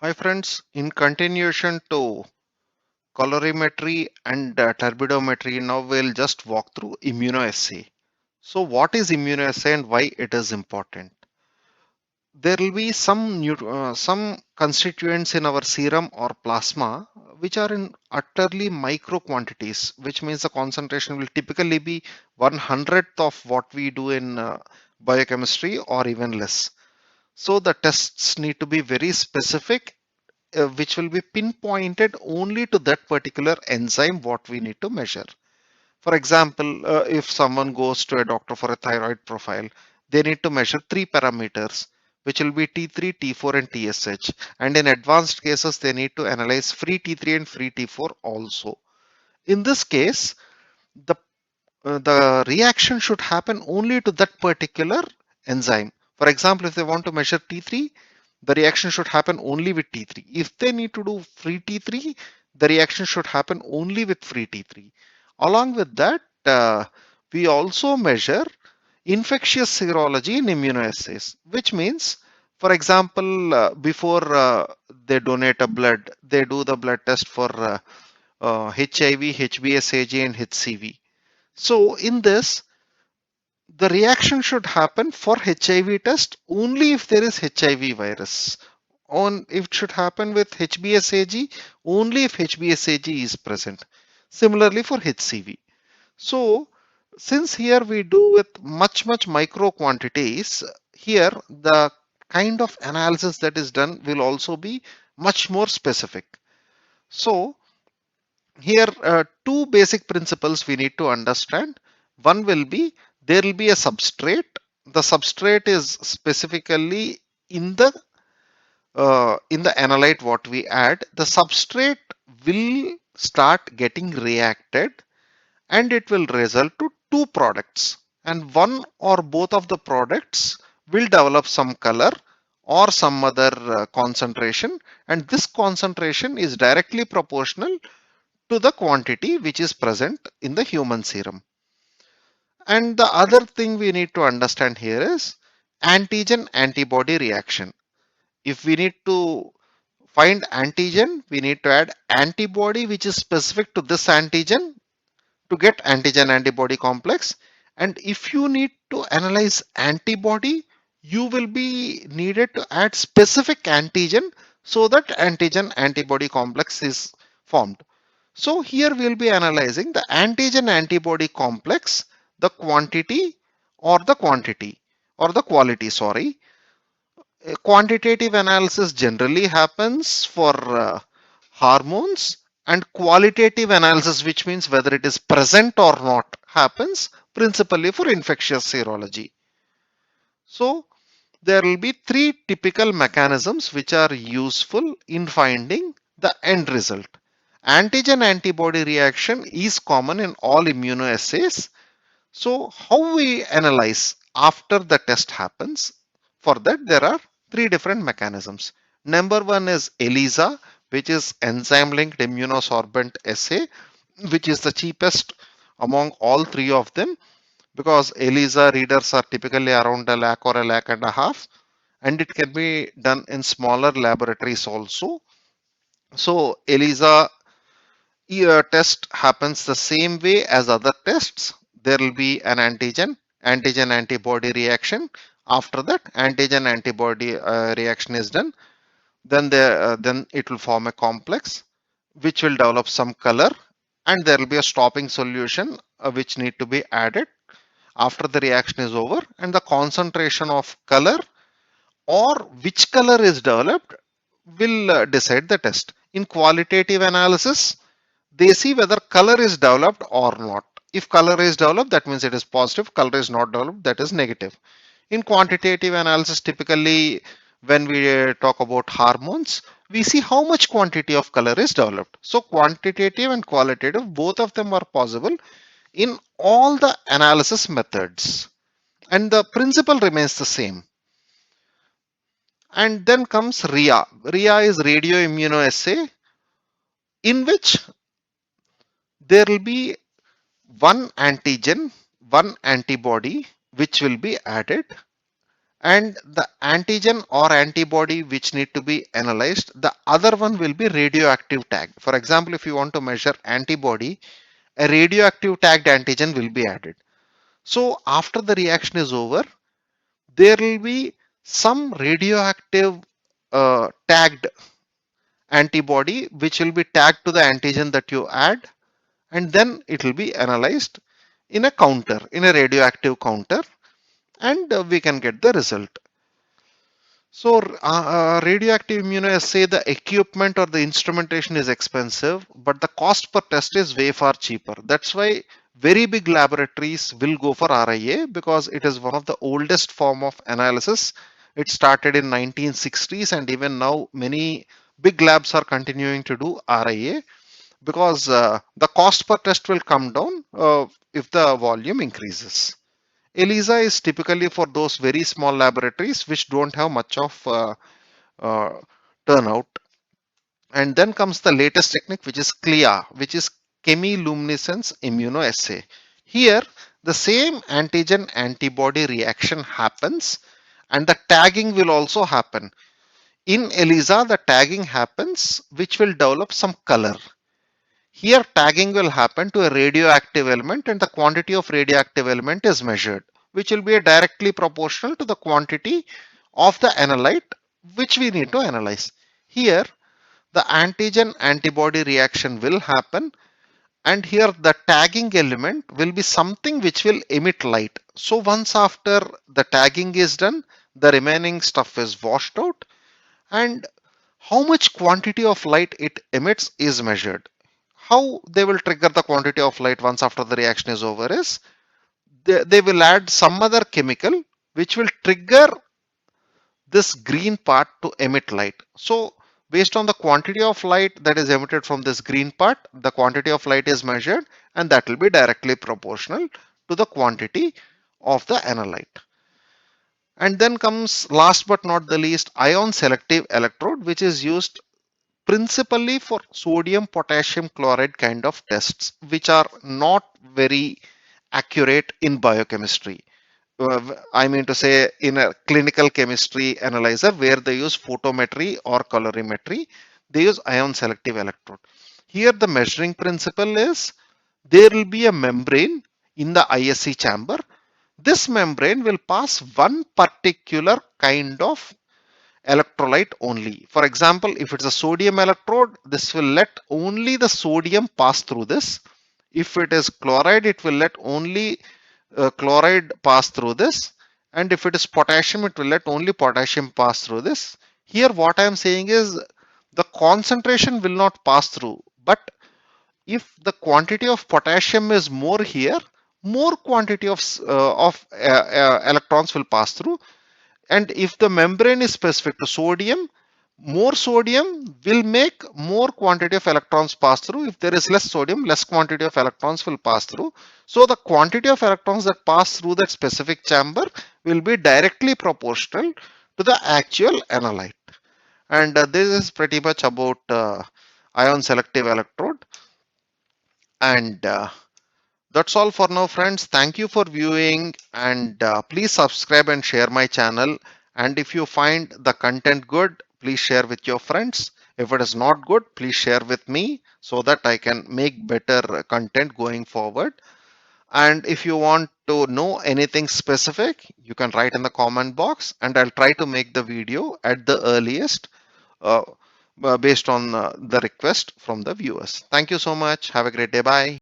Hi friends, in continuation to colorimetry and turbidometry, now we'll just walk through immunoassay. So what is immunoassay and why it is important? There will be some constituents in our serum or plasma which are in utterly micro quantities, which means the concentration will typically be 1/100th of what we do in biochemistry or even less. So the tests need to be very specific, which will be pinpointed only to that particular enzyme what we need to measure. For example, if someone goes to a doctor for a thyroid profile, they need to measure three parameters, which will be T3, T4, and TSH. And in advanced cases, they need to analyze free T3 and free T4 also. In this case, the the reaction should happen only to that particular enzyme. For example, if they want to measure T3, the reaction should happen only with T3. If they need to do free T3, the reaction should happen only with free T3. Along with that, we also measure infectious serology in immunoassays, which means, for example, before they donate a blood, they do the blood test for HIV, HBsAg, and HCV. So in this, the reaction should happen for HIV test only if there is HIV virus. On it should happen with HBsAg only if HBsAg is present. Similarly for HCV. So since here we do with much micro quantities, here the kind of analysis that is done will also be much more specific. So here two basic principles we need to understand. One will be there will be a substrate. The substrate is specifically in the analyte what we add. The substrate will start getting reacted and it will result to two products, and one or both of the products will develop some color or some other concentration, and this concentration is directly proportional to the quantity which is present in the human serum. And the other thing we need to understand here is antigen antibody reaction. If we need to find antigen, we need to add antibody which is specific to this antigen to get antigen antibody complex. And if you need to analyze antibody, you will be needed to add specific antigen so that antigen antibody complex is formed. So here we'll be analyzing the antigen antibody complex, the quantity or the quality, sorry. Quantitative analysis generally happens for hormones, and qualitative analysis, which means whether it is present or not, happens principally for infectious serology. So there will be three typical mechanisms which are useful in finding the end result. Antigen antibody reaction is common in all immunoassays. So how we analyze after the test happens? For that there are three different mechanisms. Number one is ELISA, which is enzyme linked immunosorbent assay, which is the cheapest among all three of them, because ELISA readers are typically around a lakh or a lakh and a half, and it can be done in smaller laboratories also. So ELISA test happens the same way as other tests. There will be an antigen antibody reaction. After that, antigen antibody reaction is done. Then it will form a complex which will develop some color, and there will be a stopping solution which need to be added after the reaction is over, and the concentration of color or which color is developed will decide the test. In qualitative analysis, they see whether color is developed or not. If color is developed, that means it is positive. Color is not developed, that is negative. In quantitative analysis, typically when we talk about hormones, we see how much quantity of color is developed. So quantitative and qualitative, both of them are possible in all the analysis methods. And the principle remains the same. And then comes RIA. RIA is radio immunoassay, in which there will be one antigen, one antibody which will be added, and the antigen or antibody which need to be analyzed, the other one will be radioactive tag. For example, if you want to measure antibody, a radioactive tagged antigen will be added. So after the reaction is over, there will be some radioactive tagged antibody which will be tagged to the antigen that you add, and then it will be analyzed in a counter, in a radioactive counter, and we can get the result. So radioactive immunoassay, the equipment or the instrumentation is expensive, but the cost per test is way far cheaper. That's why very big laboratories will go for RIA, because it is one of the oldest form of analysis. It started in 1960s, and even now many big labs are continuing to do RIA, because the cost per test will come down if the volume increases. ELISA is typically for those very small laboratories which don't have much of uh, turnout. And then comes the latest technique, which is CLIA, which is chemiluminescence immunoassay. Here, the same antigen antibody reaction happens, and the tagging will also happen. In ELISA, the tagging happens, which will develop some color. Here tagging will happen to a radioactive element, and the quantity of radioactive element is measured, which will be directly proportional to the quantity of the analyte which we need to analyze. Here the antigen antibody reaction will happen, and here the tagging element will be something which will emit light. So once after the tagging is done, the remaining stuff is washed out, and how much quantity of light it emits is measured. How they will trigger the quantity of light once after the reaction is over is they will add some other chemical which will trigger this green part to emit light. So based on the quantity of light that is emitted from this green part, the quantity of light is measured, and that will be directly proportional to the quantity of the analyte. And then comes last but not the least, ion selective electrode, which is used principally for sodium potassium chloride kind of tests, which are not very accurate in biochemistry. I mean to say, in a clinical chemistry analyzer where they use photometry or colorimetry, they use ion selective electrode. Here the measuring principle is there will be a membrane in the ISC chamber. This membrane will pass one particular kind of electrolyte only. For example, if it's a sodium electrode, this will let only the sodium pass through this. If it is chloride, it will let only chloride pass through this. And if it is potassium, it will let only potassium pass through this. Here, what I am saying is the concentration will not pass through, but if the quantity of potassium is more here, more quantity of electrons will pass through. And if the membrane is specific to sodium, more sodium will make more quantity of electrons pass through. If there is less sodium, less quantity of electrons will pass through. So the quantity of electrons that pass through that specific chamber will be directly proportional to the actual analyte. And this is pretty much about ion selective electrode. And that's all for now, friends. Thank you for viewing, and please subscribe and share my channel. And if you find the content good, please share with your friends. If it is not good, please share with me so that I can make better content going forward. And if you want to know anything specific, you can write in the comment box, and I'll try to make the video at the earliest uh, based on the request from the viewers. Thank you so much. Have a great day. Bye.